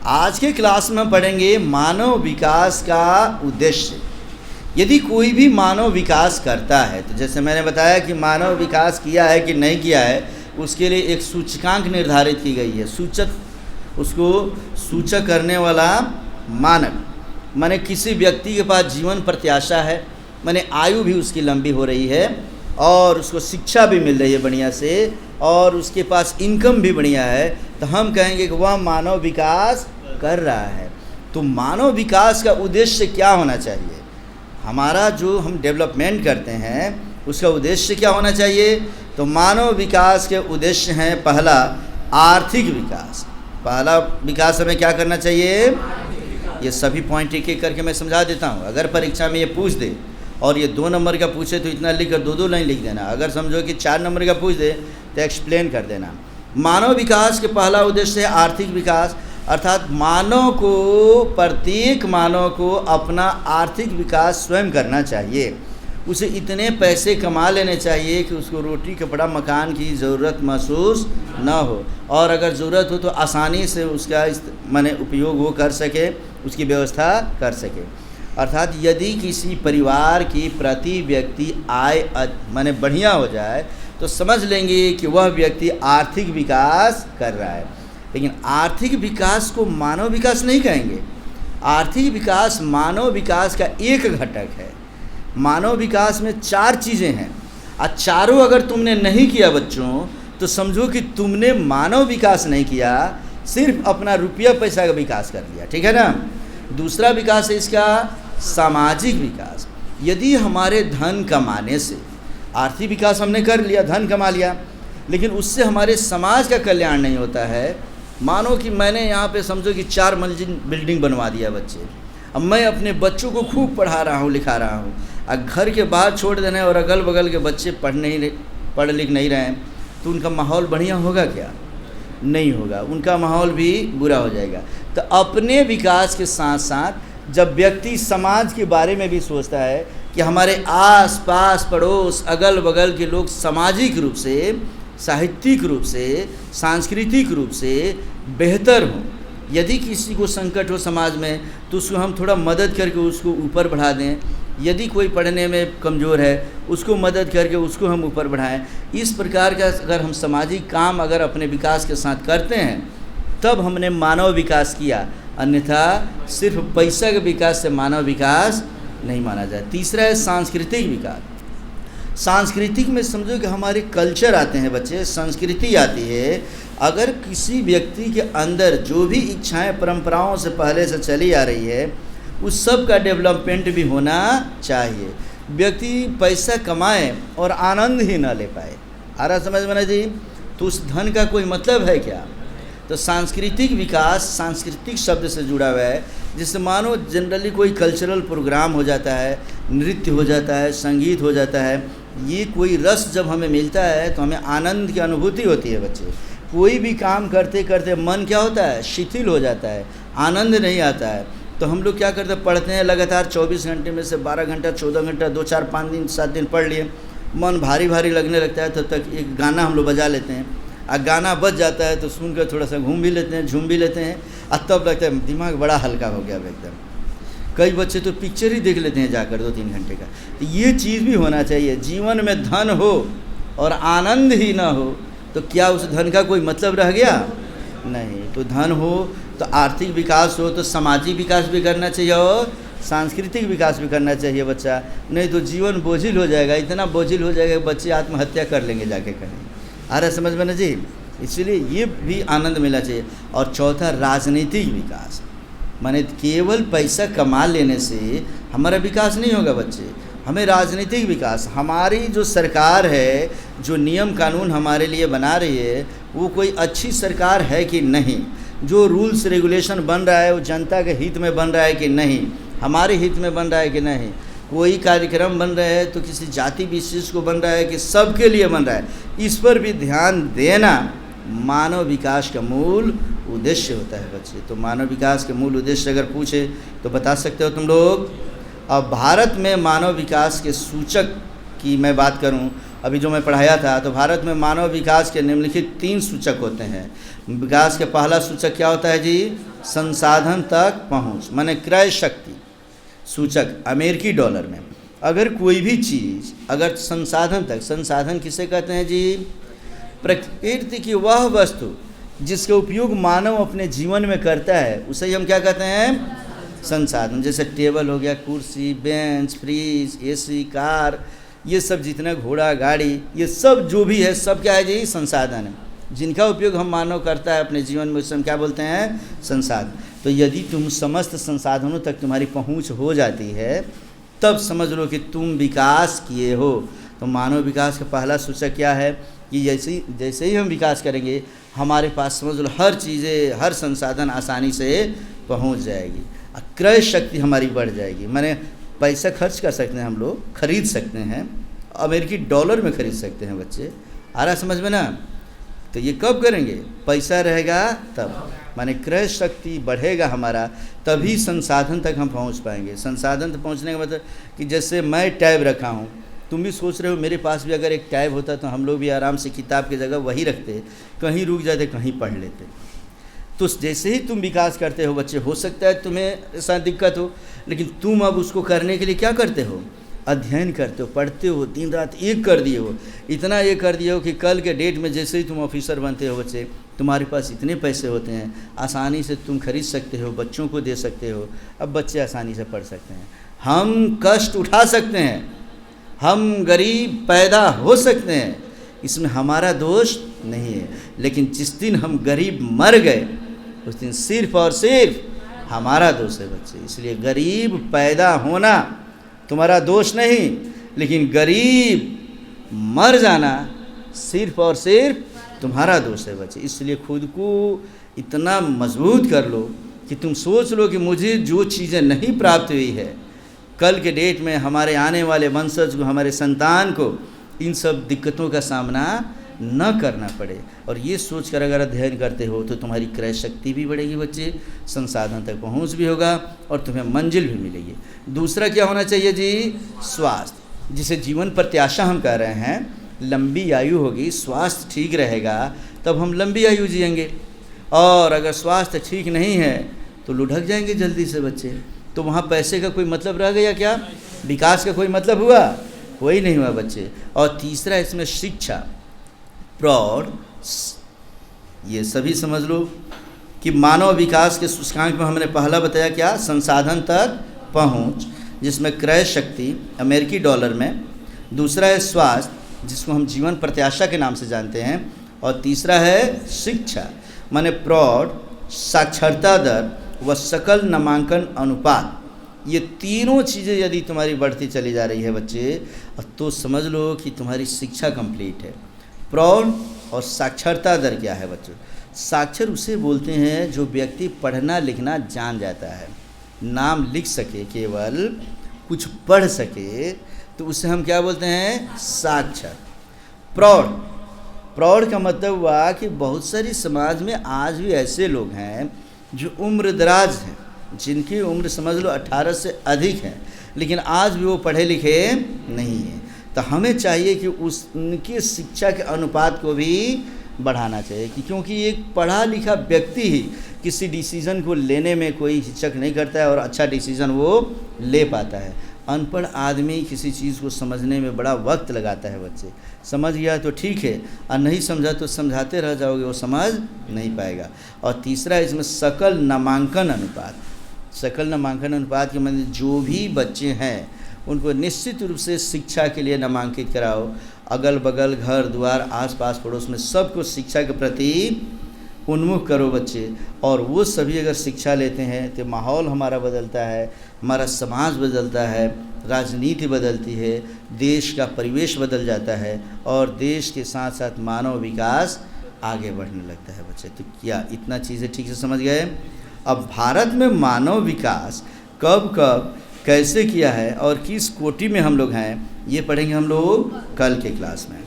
आज के क्लास में पढ़ेंगे मानव विकास का उद्देश्य। यदि कोई भी मानव विकास करता है तो जैसे मैंने बताया कि मानव विकास किया है कि नहीं किया है, उसके लिए एक सूचकांक निर्धारित की गई है। उसको सूचक करने वाला मानक, माने किसी व्यक्ति के पास जीवन प्रत्याशा है, माने आयु भी उसकी लंबी हो रही है और उसको शिक्षा भी मिल रही है बढ़िया से, और उसके पास इनकम भी बढ़िया है, तो हम कहेंगे कि वह मानव विकास कर रहा है। तो मानव विकास का उद्देश्य क्या होना चाहिए? हमारा जो हम डेवलपमेंट करते हैं उसका उद्देश्य क्या होना चाहिए? तो मानव विकास के उद्देश्य हैं, पहला आर्थिक विकास। पहला विकास हमें क्या करना चाहिए? ये सभी पॉइंट एक एक करके मैं समझा देता हूँ। अगर परीक्षा में ये पूछ दे और ये 2 नंबर का पूछे तो इतना लिख कर 2-2 लाइन लिख देना। अगर समझो कि 4 नंबर का पूछ दे तो एक्सप्लेन कर देना। मानव विकास के पहला उद्देश्य है आर्थिक विकास, अर्थात प्रत्येक मानव को अपना आर्थिक विकास स्वयं करना चाहिए। उसे इतने पैसे कमा लेने चाहिए कि उसको रोटी कपड़ा मकान की ज़रूरत महसूस न हो, और अगर ज़रूरत हो तो आसानी से उसका माने उपयोग वो कर सके, उसकी व्यवस्था कर सके। अर्थात यदि किसी परिवार की प्रति व्यक्ति आय माने बढ़िया हो जाए तो समझ लेंगे कि वह व्यक्ति आर्थिक विकास कर रहा है। लेकिन आर्थिक विकास को मानव विकास नहीं कहेंगे। आर्थिक विकास मानव विकास का एक घटक है। मानव विकास में 4 चीज़ें हैं, और चारों अगर तुमने नहीं किया बच्चों तो समझो कि तुमने मानव विकास नहीं किया, सिर्फ अपना रुपया पैसा का विकास कर लिया। ठीक है ना? दूसरा विकास है इसका सामाजिक विकास। यदि हमारे धन कमाने से, आर्थिक विकास हमने कर लिया, धन कमा लिया, लेकिन उससे हमारे समाज का कल्याण नहीं होता है। मानो कि मैंने यहाँ पे समझो कि 4 मंजिल बिल्डिंग बनवा दिया बच्चे, अब मैं अपने बच्चों को खूब पढ़ा रहा हूँ, लिखा रहा हूँ, और घर के बाहर छोड़ देना है और अगल बगल के बच्चे पढ़ लिख नहीं रहे हैं, तो उनका माहौल बढ़िया होगा क्या? नहीं होगा, उनका माहौल भी बुरा हो जाएगा। तो अपने विकास के साथ साथ जब व्यक्ति समाज के बारे में भी सोचता है कि हमारे आस पास पड़ोस अगल बगल के लोग सामाजिक रूप से, साहित्यिक रूप से, सांस्कृतिक रूप से बेहतर हों, यदि किसी को संकट हो समाज में तो उसको हम थोड़ा मदद करके उसको ऊपर बढ़ा दें। यदि कोई पढ़ने में कमज़ोर है उसको मदद करके उसको हम ऊपर बढ़ाएं। इस प्रकार का अगर हम सामाजिक काम अगर अपने विकास के साथ करते हैं तब हमने मानव विकास किया, अन्यथा सिर्फ पैसा के विकास से मानव विकास नहीं माना जाए। तीसरा है सांस्कृतिक विकास। सांस्कृतिक में समझो कि हमारे कल्चर आते हैं बच्चे, संस्कृति आती है। अगर किसी व्यक्ति के अंदर जो भी इच्छाएं परंपराओं से पहले से चली आ रही है उस सब का डेवलपमेंट भी होना चाहिए। व्यक्ति पैसा कमाए और आनंद ही ना ले पाए, आ रहा समझ में ना जी, तो उस धन का कोई मतलब है क्या? तो सांस्कृतिक विकास सांस्कृतिक शब्द से जुड़ा हुआ है, जिससे मानो जनरली कोई कल्चरल प्रोग्राम हो जाता है, नृत्य हो जाता है, संगीत हो जाता है, ये कोई रस जब हमें मिलता है तो हमें आनंद की अनुभूति होती है। बच्चे कोई भी काम करते करते मन क्या होता है? शिथिल हो जाता है, आनंद नहीं आता है। तो हम लोग क्या करते हैं? पढ़ते हैं लगातार 24 घंटे में से 12 घंटा 14 घंटा 2 4 5 दिन 7 दिन पढ़ लिए, मन भारी भारी लगने लगता है, तब तक एक गाना हम लोग बजा लेते हैं, और गाना बज जाता है तो सुनकर थोड़ा सा घूम भी लेते हैं, झूम भी लेते हैं, और तब लगता है दिमाग बड़ा हल्का हो गया एकदम। कई बच्चे तो पिक्चर ही देख लेते हैं जाकर 2-3 घंटे का। तो ये चीज़ भी होना चाहिए। जीवन में धन हो और आनंद ही ना हो तो क्या उस धन का कोई मतलब रह गया? नहीं। तो धन हो तो आर्थिक विकास हो तो सामाजिक विकास भी करना चाहिए और सांस्कृतिक विकास भी करना चाहिए बच्चा, नहीं तो जीवन बोझिल हो जाएगा, इतना बोझिल हो जाएगा बच्चे आत्महत्या कर लेंगे जाके कहीं। आ रहा समझ में ना जी? इसलिए ये भी आनंद मिलना चाहिए। और चौथा राजनीतिक विकास, माने केवल पैसा कमा लेने से हमारा विकास नहीं होगा बच्चे, हमें राजनीतिक विकास, हमारी जो सरकार है, जो नियम कानून हमारे लिए बना रही है, वो कोई अच्छी सरकार है कि नहीं, जो रूल्स रेगुलेशन बन रहा है वो जनता के हित में बन रहा है कि नहीं, हमारे हित में बन रहा है कि नहीं, कोई कार्यक्रम बन रहा है तो किसी जाति विशेष को बन रहा है कि सबके लिए बन रहा है, इस पर भी ध्यान देना मानव विकास का मूल उद्देश्य होता है बच्चे। तो मानव विकास के मूल उद्देश्य अगर पूछे तो बता सकते हो तुम लोग? अब भारत में मानव विकास के सूचक की मैं बात करूं, अभी जो मैं पढ़ाया था, तो भारत में मानव विकास के निम्नलिखित 3 सूचक होते हैं। विकास के पहला सूचक क्या होता है जी? संसाधन तक पहुँच, माने क्रय शक्ति सूचक अमेरिकी डॉलर में अगर कोई भी चीज़ अगर संसाधन तक, संसाधन किसे कहते हैं जी? प्रकृति की वह वस्तु जिसका उपयोग मानव अपने जीवन में करता है उसे ही हम क्या कहते हैं? संसाधन। जैसे टेबल हो गया, कुर्सी, बेंच, फ्रिज, एसी, कार, ये सब जितना घोड़ा गाड़ी, ये सब जो भी है सब क्या है जी? संसाधन है, जिनका उपयोग हम मानव करता है अपने जीवन में, उसे हम क्या बोलते हैं? संसाधन। तो यदि तुम समस्त संसाधनों तक तुम्हारी पहुंच हो जाती है तब समझ लो कि तुम विकास किए हो। तो मानव विकास का पहला सूचक क्या है कि जैसे ही हम विकास करेंगे हमारे पास समझ लो हर चीज़ें, हर संसाधन आसानी से पहुंच जाएगी, क्रय शक्ति हमारी बढ़ जाएगी। माने पैसा खर्च कर सकते हैं, हम लोग खरीद सकते हैं, अमेरिकी डॉलर में खरीद सकते हैं बच्चे, आ रहा समझ में ना? तो ये कब करेंगे? पैसा रहेगा तब, माने क्रय शक्ति बढ़ेगा हमारा, तभी संसाधन तक हम पहुंच पाएंगे। संसाधन तक पहुंचने का मतलब कि जैसे मैं टैब रखा हूं, तुम भी सोच रहे हो मेरे पास भी अगर एक टैब होता तो हम लोग भी आराम से किताब की जगह वही रखते, कहीं रुक जाते, कहीं पढ़ लेते। तो जैसे ही तुम विकास करते हो बच्चे, हो सकता है तुम्हें ऐसा दिक्कत हो, लेकिन तुम अब उसको करने के लिए क्या करते हो? अध्ययन करते हो, पढ़ते हो, दिन रात एक कर दिए हो, इतना ये कर दिए हो कि कल के डेट में जैसे ही तुम ऑफिसर बनते हो बच्चे, तुम्हारे पास इतने पैसे होते हैं, आसानी से तुम खरीद सकते हो, बच्चों को दे सकते हो, अब बच्चे आसानी से पढ़ सकते हैं। हम कष्ट उठा सकते हैं, हम गरीब पैदा हो सकते हैं, इसमें हमारा दोष नहीं है, लेकिन जिस दिन हम गरीब मर गए उस दिन सिर्फ और सिर्फ हमारा दोष है बच्चे। इसलिए गरीब पैदा होना तुम्हारा दोष नहीं, लेकिन गरीब मर जाना सिर्फ और सिर्फ तुम्हारा दोष है बच्चे। इसलिए खुद को इतना मजबूत कर लो कि तुम सोच लो कि मुझे जो चीज़ें नहीं प्राप्त हुई है, कल के डेट में हमारे आने वाले वंशज को, हमारे संतान को इन सब दिक्कतों का सामना न करना पड़े। और ये सोचकर अगर अध्ययन करते हो तो तुम्हारी क्रय शक्ति भी बढ़ेगी बच्चे, संसाधन तक पहुंच भी होगा और तुम्हें मंजिल भी मिलेगी। दूसरा क्या होना चाहिए जी? स्वास्थ्य, जिसे जीवन प्रत्याशा हम कह रहे हैं। लंबी आयु होगी, स्वास्थ्य ठीक रहेगा तब हम लंबी आयु जिएंगे, और अगर स्वास्थ्य ठीक नहीं है तो लुढ़क जाएंगे जल्दी से बच्चे। तो वहाँ पैसे का कोई मतलब रह गया क्या? विकास का कोई मतलब हुआ? कोई नहीं हुआ बच्चे। और तीसरा इसमें शिक्षा, प्रौढ़, ये सभी समझ लो कि मानव विकास के सूचकांक में हमने पहला बताया क्या? संसाधन तक पहुंच, जिसमें क्रय शक्ति अमेरिकी डॉलर में, दूसरा है स्वास्थ्य जिसको हम जीवन प्रत्याशा के नाम से जानते हैं, और तीसरा है शिक्षा माने प्रौढ़, साक्षरता दर व सकल नामांकन अनुपात। ये तीनों चीज़ें यदि तुम्हारी बढ़ती चली जा रही है बच्चे, तो समझ लो कि तुम्हारी शिक्षा कंप्लीट है। प्रौढ़ और साक्षरता दर क्या है बच्चों? साक्षर उसे बोलते हैं जो व्यक्ति पढ़ना लिखना जान जाता है, नाम लिख सके, केवल कुछ पढ़ सके, तो उसे हम क्या बोलते हैं? साक्षर। प्रौढ़, प्रौढ़ का मतलब हुआ कि बहुत सारी समाज में आज भी ऐसे लोग हैं जो उम्र दराज हैं, जिनकी उम्र समझ लो 18 से अधिक है, लेकिन आज भी वो पढ़े लिखे नहीं हैं। तो हमें चाहिए कि उनकी शिक्षा के अनुपात को भी बढ़ाना चाहिए, क्योंकि एक पढ़ा लिखा व्यक्ति ही किसी डिसीज़न को लेने में कोई हिचक नहीं करता है और अच्छा डिसीज़न वो ले पाता है। अनपढ़ आदमी किसी चीज़ को समझने में बड़ा वक्त लगाता है बच्चे। समझ गया तो ठीक है, और नहीं समझा तो समझाते रह जाओगे, वो समझ नहीं पाएगा। और तीसरा इसमें सकल नामांकन अनुपात। सकल नामांकन अनुपात के मतलब जो भी बच्चे हैं उनको निश्चित रूप से शिक्षा के लिए नामांकित कराओ। अगल बगल, घर द्वार, आसपास पड़ोस में सबको शिक्षा के प्रति उन्मुख करो बच्चे। और वो सभी अगर शिक्षा लेते हैं तो माहौल हमारा बदलता है, हमारा समाज बदलता है, राजनीति बदलती है, देश का परिवेश बदल जाता है, और देश के साथ साथ मानव विकास आगे बढ़ने लगता है बच्चे। तो क्या इतना चीज़ें ठीक से समझ गए? अब भारत में मानव विकास कब कब कैसे किया है और किस कोटि में हम लोग हैं, ये पढ़ेंगे हम लोग कल के क्लास में।